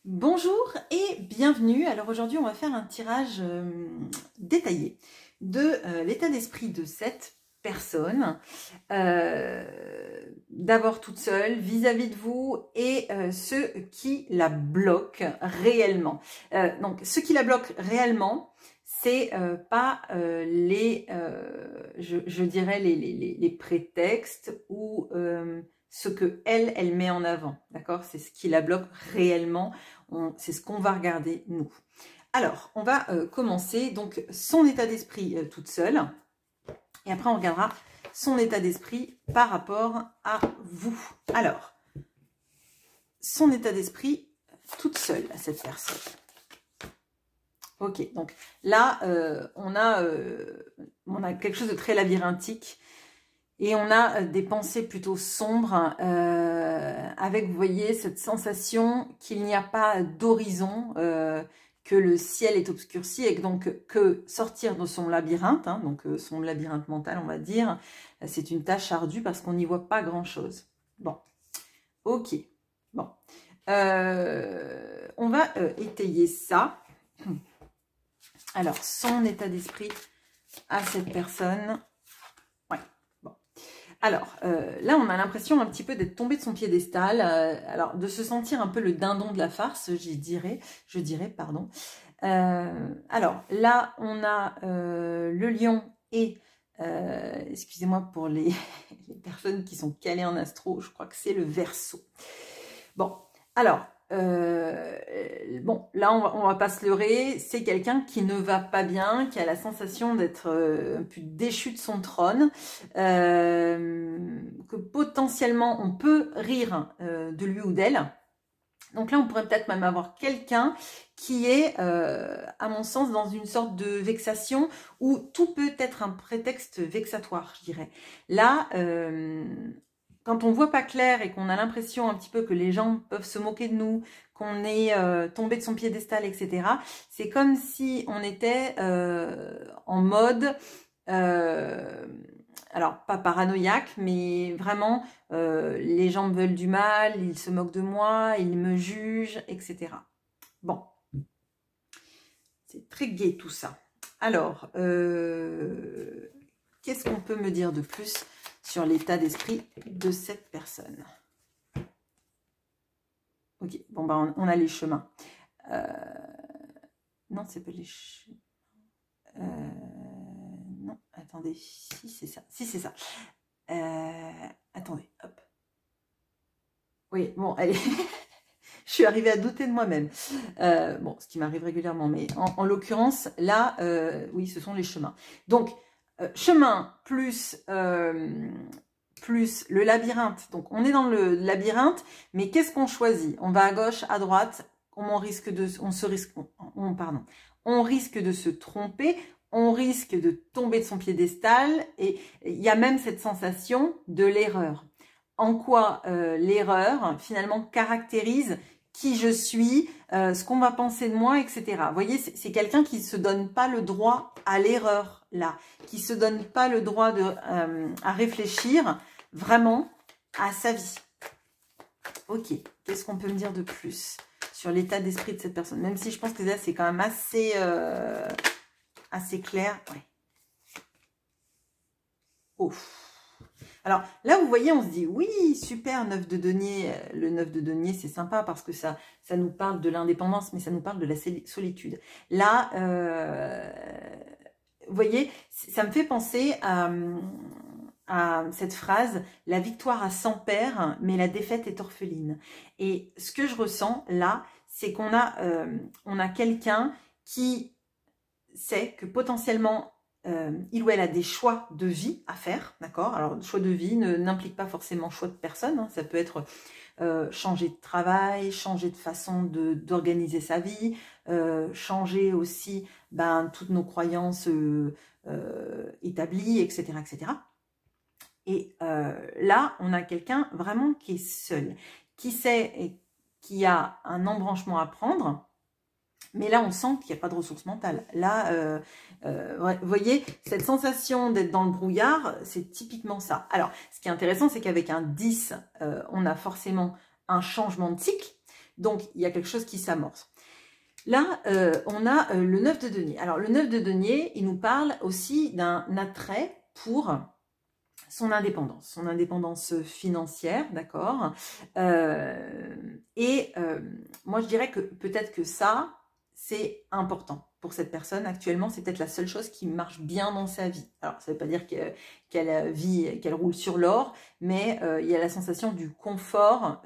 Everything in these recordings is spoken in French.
Bonjour et bienvenue. Alors aujourd'hui on va faire un tirage détaillé de l'état d'esprit de cette personne, d'abord toute seule vis-à-vis de vous et ceux qui la bloquent réellement. Donc ceux qui la bloquent réellement, c'est pas je dirais les prétextes ou ce que elle met en avant, d'accord? C'est ce qui la bloque réellement, c'est ce qu'on va regarder nous. Alors, on va commencer donc son état d'esprit toute seule, et après on regardera son état d'esprit par rapport à vous. Alors, son état d'esprit toute seule à cette personne. Ok, donc là, on a quelque chose de très labyrinthique. Et on a des pensées plutôt sombres, avec, vous voyez, cette sensation qu'il n'y a pas d'horizon, que le ciel est obscurci et que donc que sortir de son labyrinthe, hein, donc son labyrinthe mental, on va dire, c'est une tâche ardue parce qu'on n'y voit pas grand-chose. Bon, ok, bon. On va étayer ça. Alors, son état d'esprit à cette personne... Alors, là, on a l'impression un petit peu d'être tombé de son piédestal, alors de se sentir un peu le dindon de la farce, je dirais, pardon. Alors, là, on a le lion et, excusez-moi pour les personnes qui sont calées en astro, je crois que c'est le Verseau. Bon, alors... bon, là on va pas se leurrer, c'est quelqu'un qui ne va pas bien, qui a la sensation d'être un peu déchu de son trône, que potentiellement on peut rire de lui ou d'elle. Donc là on pourrait peut-être même avoir quelqu'un qui est, à mon sens, dans une sorte de vexation où tout peut être un prétexte vexatoire, je dirais. Là, quand on voit pas clair et qu'on a l'impression un petit peu que les gens peuvent se moquer de nous, qu'on est tombé de son piédestal, etc., c'est comme si on était en mode, alors pas paranoïaque, mais vraiment, les gens me veulent du mal, ils se moquent de moi, ils me jugent, etc. Bon, c'est très gai tout ça. Alors, qu'est-ce qu'on peut me dire de plus sur l'état d'esprit de cette personne? Ok, bon, bah, on a les chemins. Non, c'est pas les chemins. Non, attendez, si c'est ça. Si, c'est ça. Attendez, hop. Oui, bon, allez. Je suis arrivée à douter de moi-même. Bon, ce qui m'arrive régulièrement, mais en l'occurrence, là, oui, ce sont les chemins. Donc, chemin plus le labyrinthe. Donc, on est dans le labyrinthe, mais qu'est-ce qu'on choisit? On va à gauche, à droite, on risque de se tromper, on risque de tomber de son piédestal, et il y a même cette sensation de l'erreur. En quoi l'erreur, finalement, caractérise qui je suis, ce qu'on va penser de moi, etc. Vous voyez, c'est quelqu'un qui ne se donne pas le droit à l'erreur, là, qui ne se donne pas le droit à réfléchir vraiment à sa vie. Ok, qu'est-ce qu'on peut me dire de plus sur l'état d'esprit de cette personne? Même si je pense que là, c'est quand même assez clair. Ouais. Ouf. Alors là, vous voyez, on se dit, oui, super, 9 de denier. Le 9 de denier, c'est sympa parce que ça nous parle de l'indépendance, mais ça nous parle de la solitude. Là, vous voyez, ça me fait penser à cette phrase, la victoire a 100 pères, mais la défaite est orpheline. Et ce que je ressens là, c'est qu'on a quelqu'un qui sait que potentiellement, il ou elle a des choix de vie à faire, d'accord? Alors, choix de vie n'implique pas forcément choix de personne, hein. Ça peut être changer de travail, changer de façon d'organiser sa vie, changer aussi toutes nos croyances établies, etc., etc. Et là, on a quelqu'un vraiment qui est seul, qui sait et qui a un embranchement à prendre. Mais là, on sent qu'il n'y a pas de ressources mentales. Là, vous voyez, cette sensation d'être dans le brouillard, c'est typiquement ça. Alors, ce qui est intéressant, c'est qu'avec un 10, on a forcément un changement de cycle, Donc, il y a quelque chose qui s'amorce. Là, on a le 9 de denier. Alors, le 9 de denier, il nous parle aussi d'un attrait pour son indépendance financière, d'accord. Moi, je dirais que peut-être que ça, c'est important pour cette personne. Actuellement, c'est peut-être la seule chose qui marche bien dans sa vie. Alors, ça ne veut pas dire qu'elle roule sur l'or, mais il y a la sensation du confort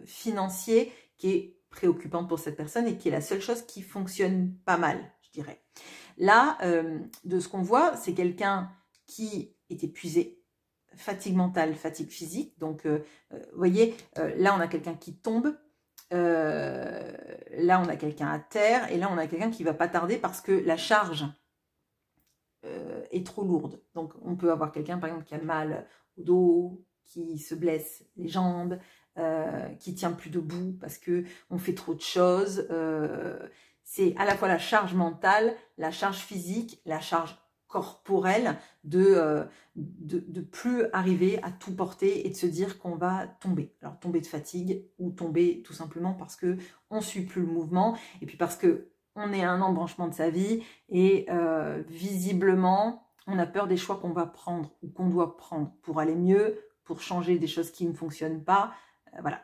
financier qui est préoccupante pour cette personne et qui est la seule chose qui fonctionne pas mal, je dirais. Là, de ce qu'on voit, c'est quelqu'un qui est épuisé, fatigue mentale, fatigue physique. Donc, vous voyez, là, on a quelqu'un qui tombe. Là, on a quelqu'un à terre. Et là, on a quelqu'un qui va pas tarder parce que la charge est trop lourde. Donc, on peut avoir quelqu'un, par exemple, qui a mal au dos, qui se blesse les jambes, qui tient plus debout parce que on fait trop de choses. C'est à la fois la charge mentale, la charge physique, la charge corporelle de plus arriver à tout porter et de se dire qu'on va tomber. Alors tomber de fatigue ou tomber tout simplement parce que on suit plus le mouvement et puis parce que on est à un embranchement de sa vie et visiblement on a peur des choix qu'on va prendre ou qu'on doit prendre pour aller mieux, pour changer des choses qui ne fonctionnent pas. Voilà.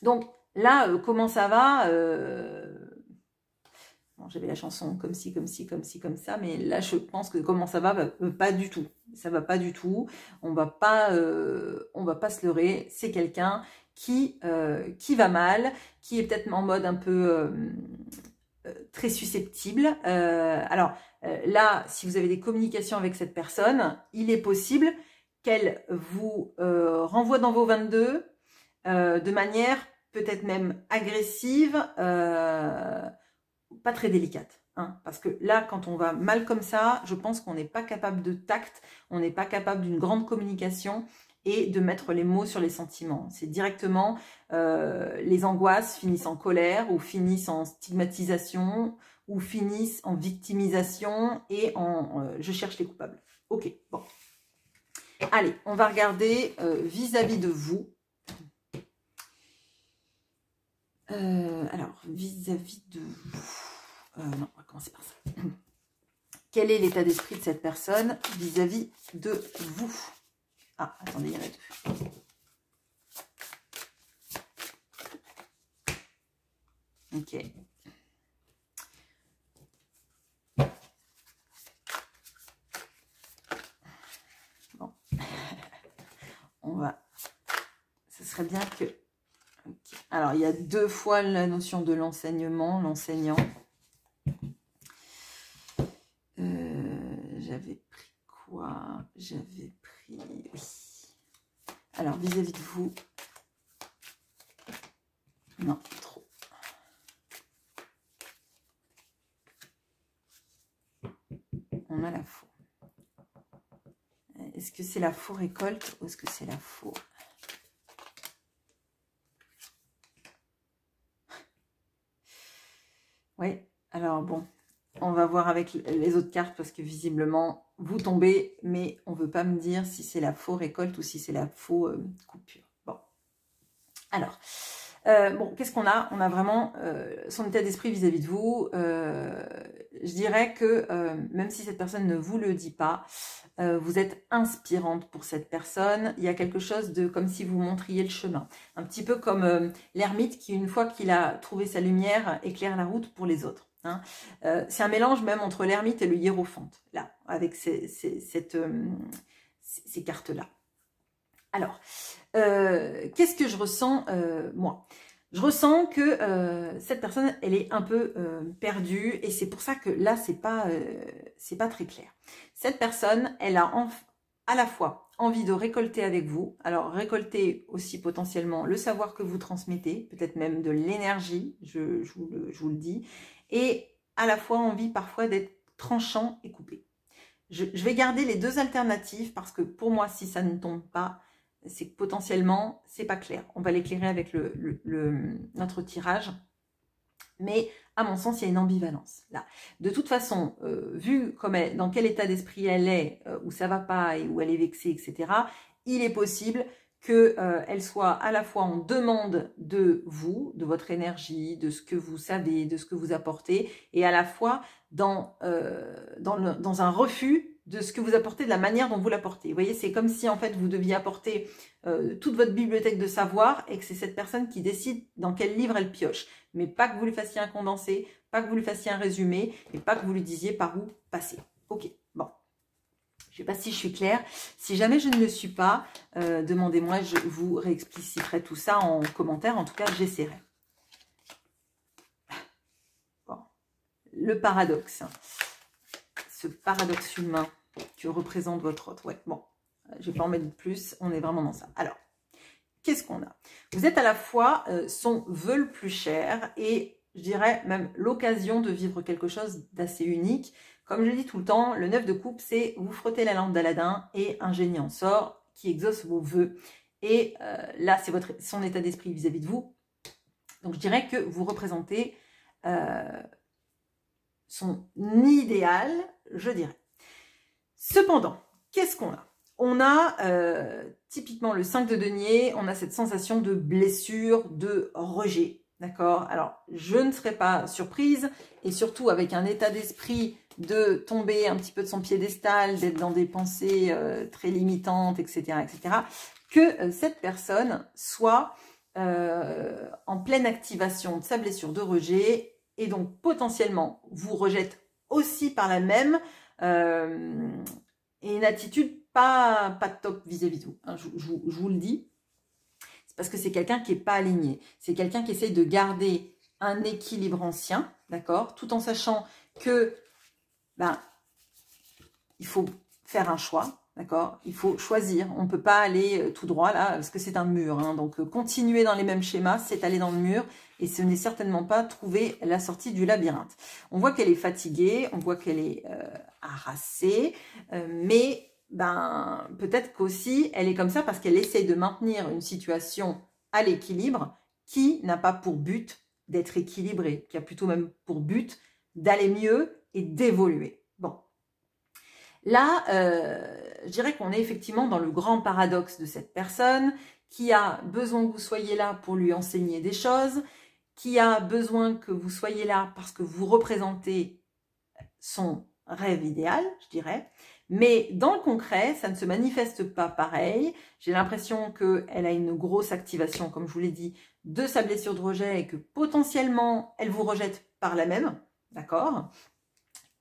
Donc là, comment ça va Bon, j'avais la chanson comme ci, comme ci, comme ci, comme ça, mais là, je pense que comment ça va, pas du tout. Ça va pas du tout. On va pas se leurrer. C'est quelqu'un qui va mal, qui est peut-être en mode un peu très susceptible. Là, si vous avez des communications avec cette personne, il est possible qu'elle vous renvoie dans vos 22 de manière peut-être même agressive, pas très délicate, hein, parce que là, quand on va mal comme ça, je pense qu'on n'est pas capable de tact, on n'est pas capable d'une grande communication et de mettre les mots sur les sentiments. C'est directement, les angoisses finissent en colère ou finissent en stigmatisation ou finissent en victimisation et en je cherche les coupables. Ok, bon. Allez, on va regarder vis-à-vis de vous. Alors, vis-à-vis de vous, non, on va commencer par ça. Quel est l'état d'esprit de cette personne vis-à-vis de vous? Ah, attendez, il y en a deux. Ok. Bon. On va... Ce serait bien que... Okay. Alors, il y a 2 fois la notion de l'enseignement, l'enseignant. J'avais pris quoi? J'avais pris... Oui. Alors, vis-à-vis de vous... Non, trop. On a la faux. Est-ce que c'est la faux récolte ou est-ce que c'est la faux... Oui, alors bon, on va voir avec les autres cartes parce que visiblement, vous tombez, mais on ne veut pas me dire si c'est la faux récolte ou si c'est la faux coupure. Bon, alors, bon, qu'est-ce qu'on a? On a vraiment son état d'esprit vis-à-vis de vous. Je dirais que même si cette personne ne vous le dit pas, vous êtes inspirante pour cette personne. Il y a quelque chose de comme si vous montriez le chemin. Un petit peu comme l'ermite qui, une fois qu'il a trouvé sa lumière, éclaire la route pour les autres. Hein. C'est un mélange même entre l'ermite et le hiérophante, là, avec ces cartes-là. Alors, qu'est-ce que je ressens, moi? Je ressens que cette personne, elle est un peu perdue et c'est pour ça que là, c'est pas très clair. Cette personne, elle a à la fois envie de récolter avec vous. Alors, récolter aussi potentiellement le savoir que vous transmettez, peut-être même de l'énergie, je vous le dis, et à la fois envie parfois d'être tranchant et coupé. Je vais garder les 2 alternatives parce que pour moi, si ça ne tombe pas, c'est que potentiellement, c'est pas clair. On va l'éclairer avec notre tirage. Mais à mon sens, il y a une ambivalence là. De toute façon, vu dans quel état d'esprit elle est, où ça va pas et où elle est vexée, etc., il est possible qu'elle soit à la fois en demande de vous, de votre énergie, de ce que vous savez, de ce que vous apportez, et à la fois dans un refus de ce que vous apportez, de la manière dont vous l'apportez. Vous voyez, c'est comme si en fait vous deviez apporter toute votre bibliothèque de savoir et que c'est cette personne qui décide dans quel livre elle pioche. Mais pas que vous lui fassiez un condensé, pas que vous lui fassiez un résumé, et pas que vous lui disiez par où passer. Ok, bon. Je ne sais pas si je suis claire. Si jamais je ne le suis pas, demandez-moi, je vous réexpliciterai tout ça en commentaire. En tout cas, j'essaierai. Bon. Le paradoxe. Ce paradoxe humain que représente votre autre. Ouais, bon, je ne vais pas en mettre plus. On est vraiment dans ça. Alors, qu'est-ce qu'on a? Vous êtes à la fois son vœu le plus cher et, je dirais, même l'occasion de vivre quelque chose d'assez unique. Comme je dis tout le temps, le 9 de coupe, c'est vous frottez la lampe d'Aladin et un génie en sort qui exauce vos vœux. Et là, c'est son état d'esprit vis-à-vis de vous. Donc, je dirais que vous représentez son idéal, je dirais. Cependant, qu'est-ce qu'on a? On a typiquement le 5 de denier, on a cette sensation de blessure, de rejet. D'accord? Alors, je ne serais pas surprise, et surtout avec un état d'esprit de tomber un petit peu de son piédestal, d'être dans des pensées très limitantes, etc., etc., que cette personne soit en pleine activation de sa blessure de rejet, et donc potentiellement vous rejette aussi par la même, et une attitude pas top vis-à-vis de vous. Hein, je vous le dis. C'est parce que c'est quelqu'un qui n'est pas aligné. C'est quelqu'un qui essaye de garder un équilibre ancien, d'accord, tout en sachant que il faut faire un choix, d'accord, il faut choisir. On ne peut pas aller tout droit là, parce que c'est un mur. Hein, donc continuer dans les mêmes schémas, c'est aller dans le mur. Et ce n'est certainement pas trouver la sortie du labyrinthe. On voit qu'elle est fatiguée, on voit qu'elle est harassée, mais peut-être qu'aussi elle est comme ça parce qu'elle essaye de maintenir une situation à l'équilibre qui n'a pas pour but d'être équilibrée, qui a plutôt même pour but d'aller mieux et d'évoluer. Bon. Là, je dirais qu'on est effectivement dans le grand paradoxe de cette personne qui a besoin que vous soyez là pour lui enseigner des choses, qui a besoin que vous soyez là parce que vous représentez son rêve idéal, je dirais. Mais dans le concret, ça ne se manifeste pas pareil. J'ai l'impression qu'elle a une grosse activation, comme je vous l'ai dit, de sa blessure de rejet et que potentiellement, elle vous rejette par la même, d'accord ?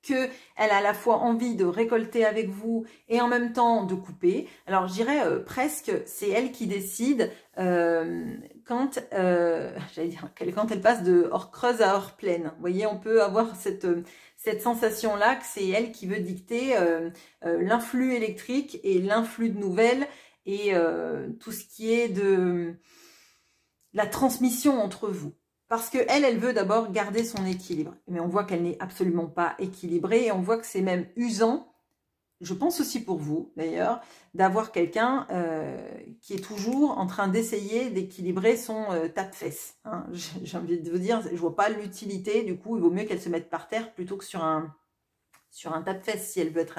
Qu'elle a à la fois envie de récolter avec vous et en même temps de couper. Alors, je dirais presque, c'est elle qui décide quand elle passe de hors creuse à hors pleine. Vous voyez, on peut avoir cette sensation-là que c'est elle qui veut dicter l'influx électrique et l'influx de nouvelles et tout ce qui est de la transmission entre vous. Parce qu'elle, elle veut d'abord garder son équilibre. Mais on voit qu'elle n'est absolument pas équilibrée et on voit que c'est même usant, je pense aussi pour vous d'ailleurs, d'avoir quelqu'un qui est toujours en train d'essayer d'équilibrer son tape-fesse. Hein. J'ai envie de vous dire, je ne vois pas l'utilité, du coup il vaut mieux qu'elle se mette par terre plutôt que sur un tape-fesse si elle veut être...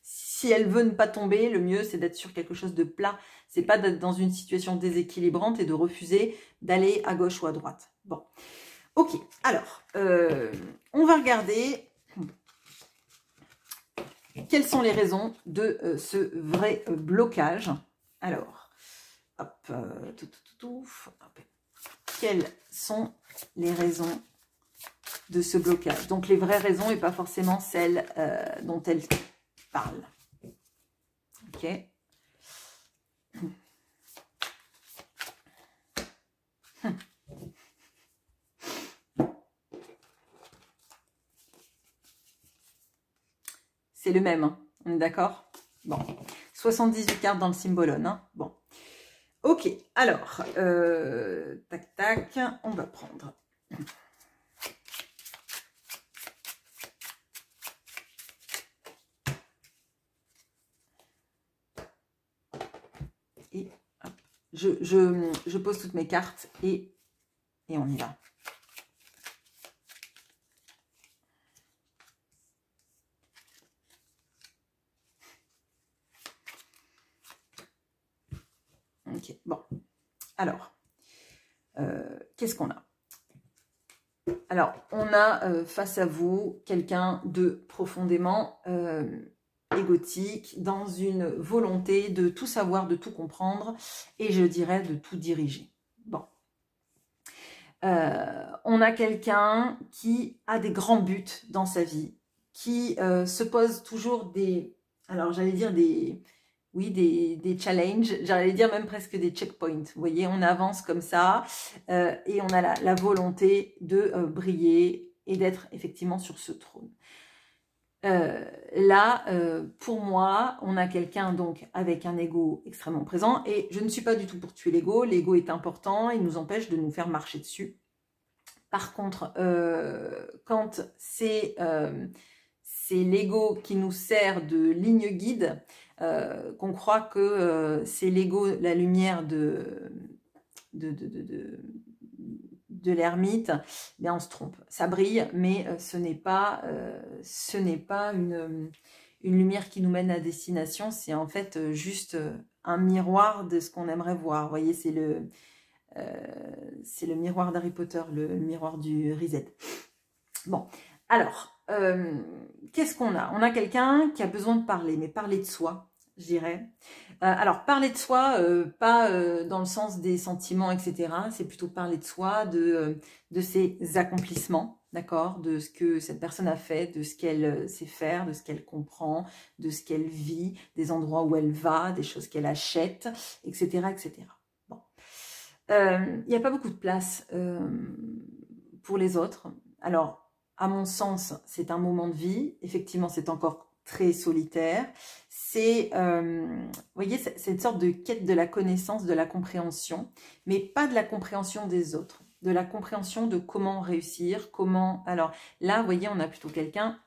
si elle veut ne pas tomber, le mieux c'est d'être sur quelque chose de plat. C'est pas d'être dans une situation déséquilibrante et de refuser d'aller à gauche ou à droite. Bon, ok. Alors, on va regarder quelles sont les raisons de ce vrai blocage. Alors, hop, hop. Quelles sont les raisons de ce blocage? Donc, les vraies raisons et pas forcément celles dont elle parle. Ok. C'est le même, hein. On est d'accord? Bon, 78 cartes dans le Symbolone. Hein. Bon, ok, alors, tac, tac, on va prendre. Et hop, je pose toutes mes cartes et on y va. Ok. Ok, bon. Alors, qu'est-ce qu'on a? Alors, on a face à vous quelqu'un de profondément égotique, dans une volonté de tout savoir, de tout comprendre, et je dirais de tout diriger. Bon. On a quelqu'un qui a des grands buts dans sa vie, qui se pose toujours des... Alors, j'allais dire des... Oui, des challenges, j'allais dire même presque des checkpoints. Vous voyez, on avance comme ça et on a la volonté de briller et d'être effectivement sur ce trône. Là, pour moi, on a quelqu'un donc avec un ego extrêmement présent et je ne suis pas du tout pour tuer l'ego. L'ego est important, il nous empêche de nous faire marcher dessus. Par contre, quand c'est l'ego qui nous sert de ligne guide, qu'on croit que c'est l'ego, la lumière de l'ermite, bien on se trompe. Ça brille, mais ce n'est pas une lumière qui nous mène à destination. C'est en fait juste un miroir de ce qu'on aimerait voir. Vous voyez, c'est le miroir d'Harry Potter, le miroir du Riset. Bon, alors, qu'est-ce qu'on a? On a quelqu'un qui a besoin de parler, mais parler de soi, je dirais. Alors, parler de soi, pas dans le sens des sentiments, etc. C'est plutôt parler de soi, de ses accomplissements, d'accord? De ce que cette personne a fait, de ce qu'elle sait faire, de ce qu'elle comprend, de ce qu'elle vit, des endroits où elle va, des choses qu'elle achète, etc., etc. Bon. Il n'y a pas beaucoup de place pour les autres. Alors, à mon sens, c'est un moment de vie. Effectivement, c'est encore très solitaire. C'est, vous voyez, c'est une sorte de quête de la connaissance, de la compréhension, mais pas de la compréhension des autres, de la compréhension de comment réussir, comment... Alors là, vous voyez, on a plutôt quelqu'un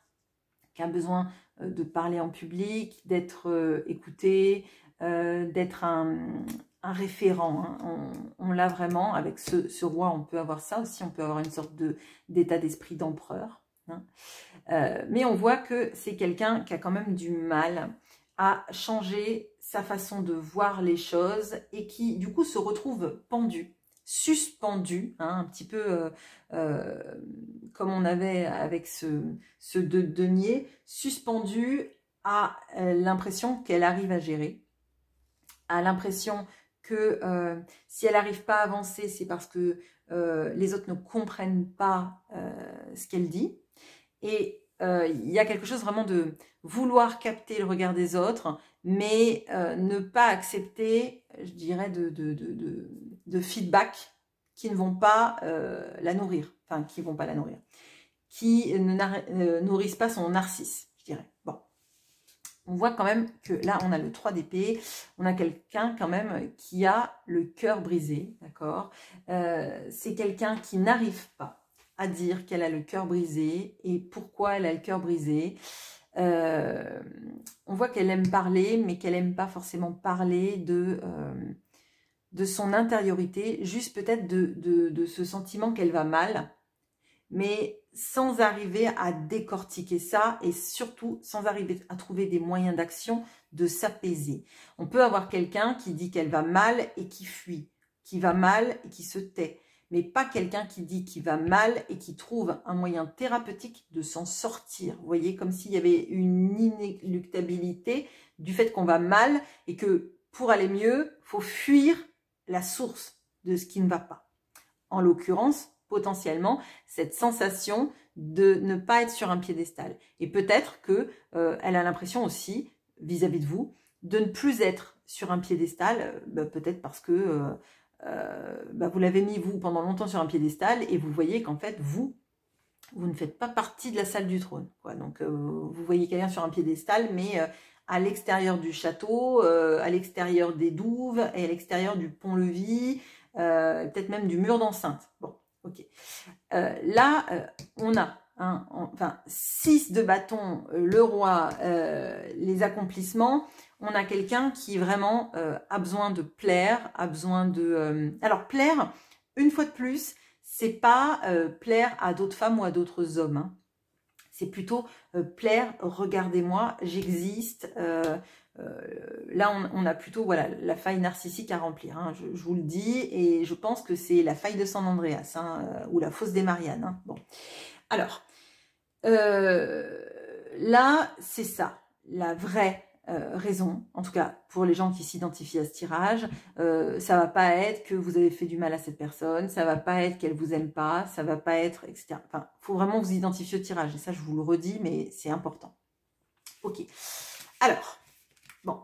qui a besoin de parler en public, d'être écouté, d'être un référent. Hein. On l'a vraiment, avec ce roi, on peut avoir ça aussi, on peut avoir une sorte d'état d'esprit d'empereur. Hein. Mais on voit que c'est quelqu'un qui a quand même du mal à changer sa façon de voir les choses et qui, du coup, se retrouve pendu, suspendu, hein, un petit peu comme on avait avec ce denier, suspendu à l'impression qu'elle arrive à gérer, à l'impression que si elle n'arrive pas à avancer, c'est parce que les autres ne comprennent pas ce qu'elle dit. Et il y a quelque chose vraiment de vouloir capter le regard des autres, mais ne pas accepter, je dirais, de feedback qui ne vont pas la nourrir, enfin, qui ne vont pas la nourrir, qui ne nourrissent pas son narcisse, je dirais. Bon. On voit quand même que là, on a le 3 d'épée, on a quelqu'un quand même qui a le cœur brisé, d'accord? C'est quelqu'un qui n'arrive pas à dire qu'elle a le cœur brisé et pourquoi elle a le cœur brisé. On voit qu'elle aime parler, mais qu'elle n'aime pas forcément parler de son intériorité, juste peut-être de ce sentiment qu'elle va mal, mais sans arriver à décortiquer ça et surtout sans arriver à trouver des moyens d'action de s'apaiser. On peut avoir quelqu'un qui dit qu'elle va mal et qui fuit, qui va mal et qui se tait, mais pas quelqu'un qui dit qu'il va mal et qui trouve un moyen thérapeutique de s'en sortir. Vous voyez, comme s'il y avait une inéluctabilité du fait qu'on va mal et que pour aller mieux, il faut fuir la source de ce qui ne va pas. En l'occurrence, potentiellement, cette sensation de ne pas être sur un piédestal. Et peut-être qu'elle a l'impression aussi, vis-à-vis de vous, de ne plus être sur un piédestal, peut-être parce que vous l'avez mis, vous, pendant longtemps sur un piédestal, et vous voyez qu'en fait, vous ne faites pas partie de la salle du trône. Quoi. Donc, vous voyez quelqu'un sur un piédestal, mais à l'extérieur du château, à l'extérieur des douves, et à l'extérieur du pont-levis, peut-être même du mur d'enceinte. Bon, ok. Là, on a 6 de bâton, le roi, les accomplissements. On a quelqu'un qui vraiment a besoin de plaire, a besoin de... Alors, plaire, une fois de plus, c'est pas plaire à d'autres femmes ou à d'autres hommes. Hein. C'est plutôt plaire, regardez-moi, j'existe, là, on a plutôt voilà, la faille narcissique à remplir, hein, je vous le dis, et je pense que c'est la faille de San Andreas, hein, ou la fosse des Mariannes. Hein. Bon. Alors, là, c'est ça, la vraie raison, en tout cas pour les gens qui s'identifient à ce tirage. Ça va pas être que vous avez fait du mal à cette personne, ça va pas être qu'elle vous aime pas, ça va pas être, etc. Enfin, faut vraiment vous identifier au tirage, et ça, je vous le redis, mais c'est important. Ok, alors, bon,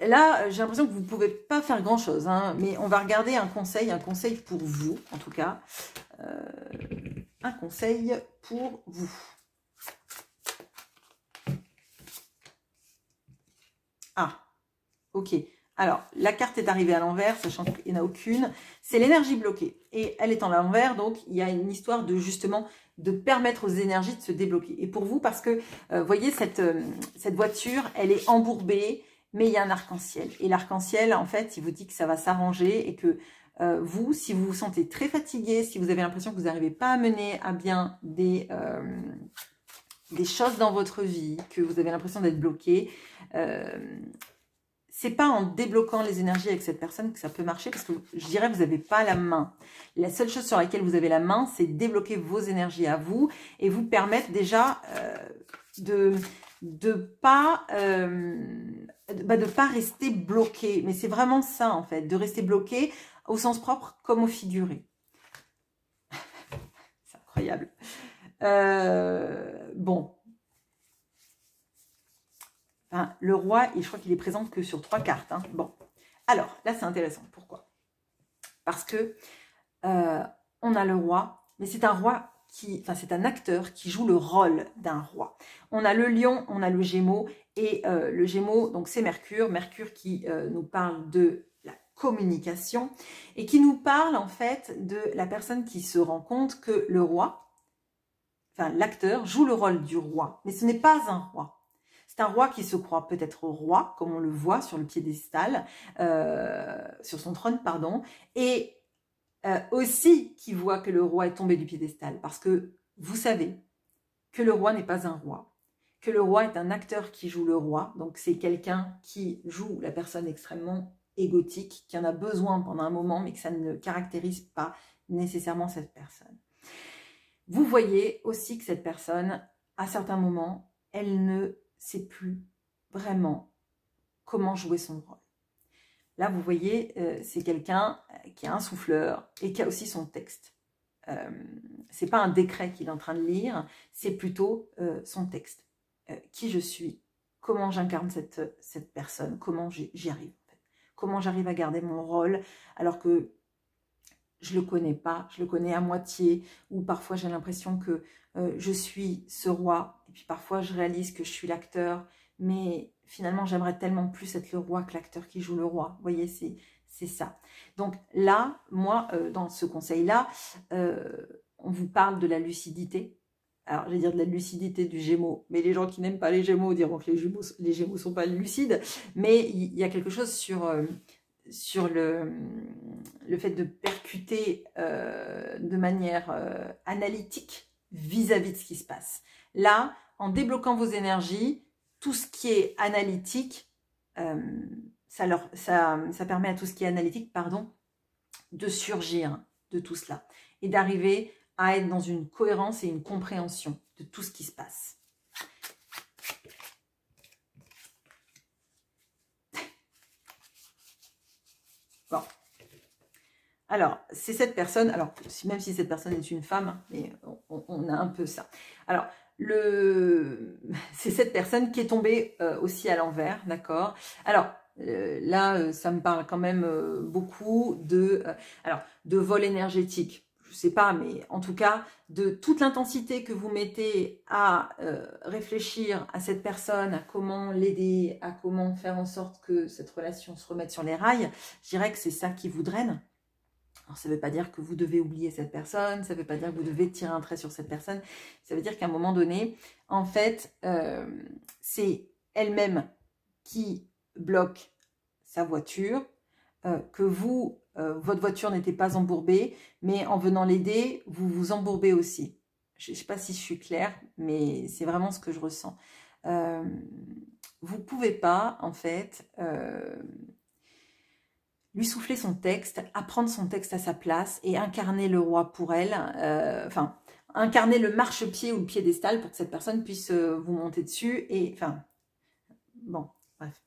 là, j'ai l'impression que vous ne pouvez pas faire grand-chose, hein, mais on va regarder un conseil pour vous, en tout cas. Un conseil pour vous. Ah, ok. Alors, la carte est arrivée à l'envers, sachant qu'il n'y en a aucune. C'est l'énergie bloquée. Et elle est en l'envers, donc il y a une histoire de justement de permettre aux énergies de se débloquer. Et pour vous, parce que, vous voyez, cette voiture, elle est embourbée, mais il y a un arc-en-ciel. Et l'arc-en-ciel, en fait, il vous dit que ça va s'arranger et que vous, si vous vous sentez très fatigué, si vous avez l'impression que vous n'arrivez pas à mener à bien des choses dans votre vie, que vous avez l'impression d'être bloqué, c'est pas en débloquant les énergies avec cette personne que ça peut marcher, parce que je dirais que vous n'avez pas la main. La seule chose sur laquelle vous avez la main, c'est débloquer vos énergies à vous et vous permettre déjà de pas rester bloqué. Mais c'est vraiment ça en fait, de rester bloqué au sens propre comme au figuré. C'est incroyable. Bon. Enfin, le roi, je crois qu'il est présent que sur 3 cartes. Hein. Bon. Alors, là, c'est intéressant. Pourquoi? Parce que on a le roi, mais c'est un roi c'est un acteur qui joue le rôle d'un roi. On a le lion, on a le gémeau, et le gémeau, donc c'est Mercure. Mercure qui nous parle de la communication, et qui nous parle en fait de la personne qui se rend compte que le roi, enfin l'acteur, joue le rôle du roi, mais ce n'est pas un roi. C'est un roi qui se croit peut-être roi, comme on le voit sur le piédestal, sur son trône, pardon, et aussi qui voit que le roi est tombé du piédestal, parce que vous savez que le roi n'est pas un roi, que le roi est un acteur qui joue le roi, donc c'est quelqu'un qui joue la personne extrêmement égotique, qui en a besoin pendant un moment, mais que ça ne caractérise pas nécessairement cette personne. Vous voyez aussi que cette personne, à certains moments, elle ne sait plus vraiment comment jouer son rôle. Là, vous voyez, c'est quelqu'un qui a un souffleur et qui a aussi son texte. C'est pas un décret qu'il est en train de lire, c'est plutôt son texte. Qui je suis, comment j'incarne cette personne, comment j'y arrive. En fait. Comment j'arrive à garder mon rôle alors que je le connais pas, je le connais à moitié, ou parfois j'ai l'impression que je suis ce roi, et puis parfois je réalise que je suis l'acteur, mais finalement j'aimerais tellement plus être le roi que l'acteur qui joue le roi. Vous voyez, c'est ça. Donc là, moi, dans ce conseil-là, on vous parle de la lucidité. Alors, je vais dire de la lucidité du Gémeaux, mais les gens qui n'aiment pas les Gémeaux diront que les Gémeaux sont pas lucides, mais il y a quelque chose sur le fait de percuter de manière analytique vis-à-vis de ce qui se passe. Là, en débloquant vos énergies, tout ce qui est analytique, ça permet à tout ce qui est analytique, pardon, de surgir de tout cela et d'arriver à être dans une cohérence et une compréhension de tout ce qui se passe. Bon. Alors, c'est cette personne, alors même si cette personne est une femme, mais on a un peu ça. Alors, c'est cette personne qui est tombée aussi à l'envers, d'accord? Alors, là, ça me parle quand même beaucoup de vol énergétique. Je sais pas, mais en tout cas, de toute l'intensité que vous mettez à réfléchir à cette personne, à comment l'aider, à comment faire en sorte que cette relation se remette sur les rails, je dirais que c'est ça qui vous draine. Alors, ça ne veut pas dire que vous devez oublier cette personne, ça ne veut pas dire que vous devez tirer un trait sur cette personne, ça veut dire qu'à un moment donné, en fait, c'est elle-même qui bloque sa voiture, que vous, votre voiture n'était pas embourbée, mais en venant l'aider, vous vous embourbez aussi. Je ne sais pas si je suis claire, mais c'est vraiment ce que je ressens. vous pouvez pas, en fait, lui souffler son texte, apprendre son texte à sa place et incarner le roi pour elle, enfin, incarner le marchepied ou le piédestal pour que cette personne puisse vous monter dessus et, enfin, bon, bref.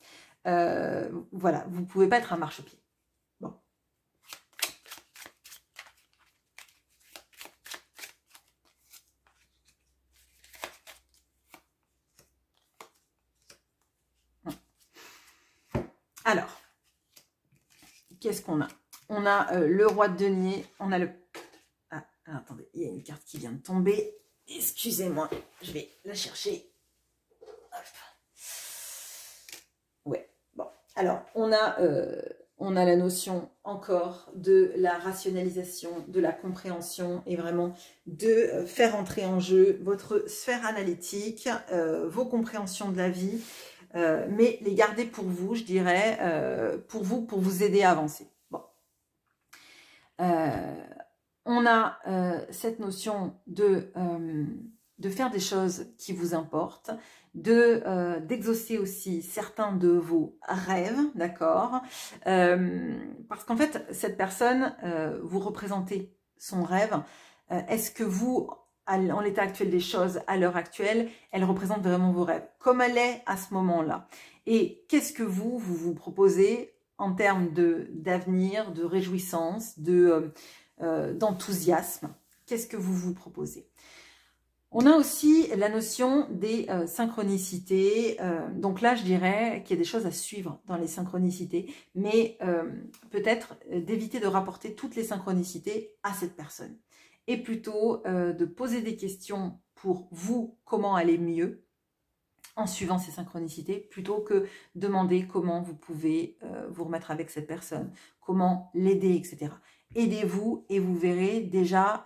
Voilà, vous ne pouvez pas être un marchepied. Bon. Alors, qu'est-ce qu'on a? On a le roi de denier, on a le... Ah, attendez, il y a une carte qui vient de tomber. Excusez-moi, je vais la chercher. Hop. Ouais, bon. Alors, on a la notion encore de la rationalisation, de la compréhension et vraiment de faire entrer en jeu votre sphère analytique, vos compréhensions de la vie, mais les garder pour vous, je dirais, pour vous aider à avancer. Bon. On a cette notion de faire des choses qui vous importent, d'exaucer aussi certains de vos rêves, d'accord, parce qu'en fait, cette personne, vous représentez son rêve. Est-ce que vous, en l'état actuel des choses, à l'heure actuelle, elle représente vraiment vos rêves, comme elle est à ce moment-là? Et qu'est-ce que vous proposez en termes d'avenir, de réjouissance, d'enthousiasme? Qu'est-ce que vous proposez? On a aussi la notion des synchronicités. Donc là, je dirais qu'il y a des choses à suivre dans les synchronicités, mais peut-être d'éviter de rapporter toutes les synchronicités à cette personne. Et plutôt de poser des questions pour vous, comment aller mieux en suivant ces synchronicités, plutôt que demander comment vous pouvez vous remettre avec cette personne, comment l'aider, etc. Aidez-vous et vous verrez déjà...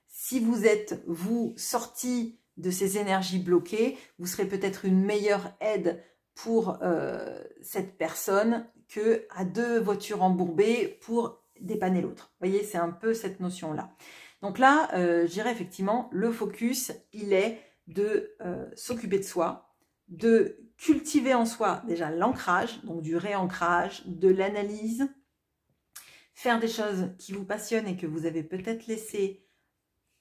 si vous êtes, vous, sorti de ces énergies bloquées, vous serez peut-être une meilleure aide pour cette personne qu'à deux voitures embourbées pour dépanner l'autre. Vous voyez, c'est un peu cette notion-là. Donc là, je dirais effectivement, le focus, il est de s'occuper de soi, de cultiver en soi déjà l'ancrage, donc du réancrage, de l'analyse, faire des choses qui vous passionnent et que vous avez peut-être laissées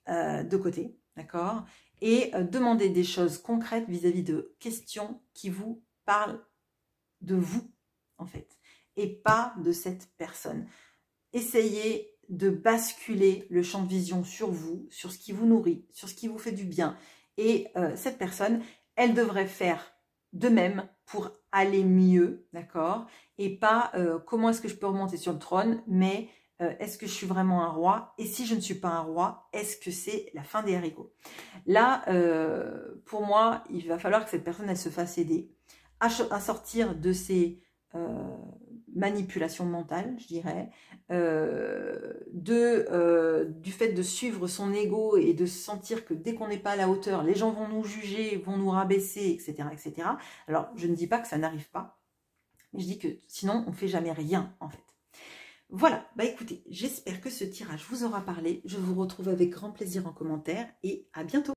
de côté, d'accord, et demander des choses concrètes vis-à-vis de questions qui vous parlent de vous, en fait, et pas de cette personne. Essayez de basculer le champ de vision sur vous, sur ce qui vous nourrit, sur ce qui vous fait du bien, et cette personne, elle devrait faire de même pour aller mieux, d'accord, et pas comment est-ce que je peux remonter sur le trône, mais est-ce que je suis vraiment un roi? Et si je ne suis pas un roi, est-ce que c'est la fin des haricots? Là, pour moi, il va falloir que cette personne, elle se fasse aider à sortir de ces manipulations mentales, je dirais, du fait de suivre son ego et de sentir que dès qu'on n'est pas à la hauteur, les gens vont nous juger, vont nous rabaisser, etc., etc. Alors, je ne dis pas que ça n'arrive pas, mais je dis que sinon, on ne fait jamais rien, en fait. Voilà, bah écoutez, j'espère que ce tirage vous aura parlé. Je vous retrouve avec grand plaisir en commentaire et à bientôt.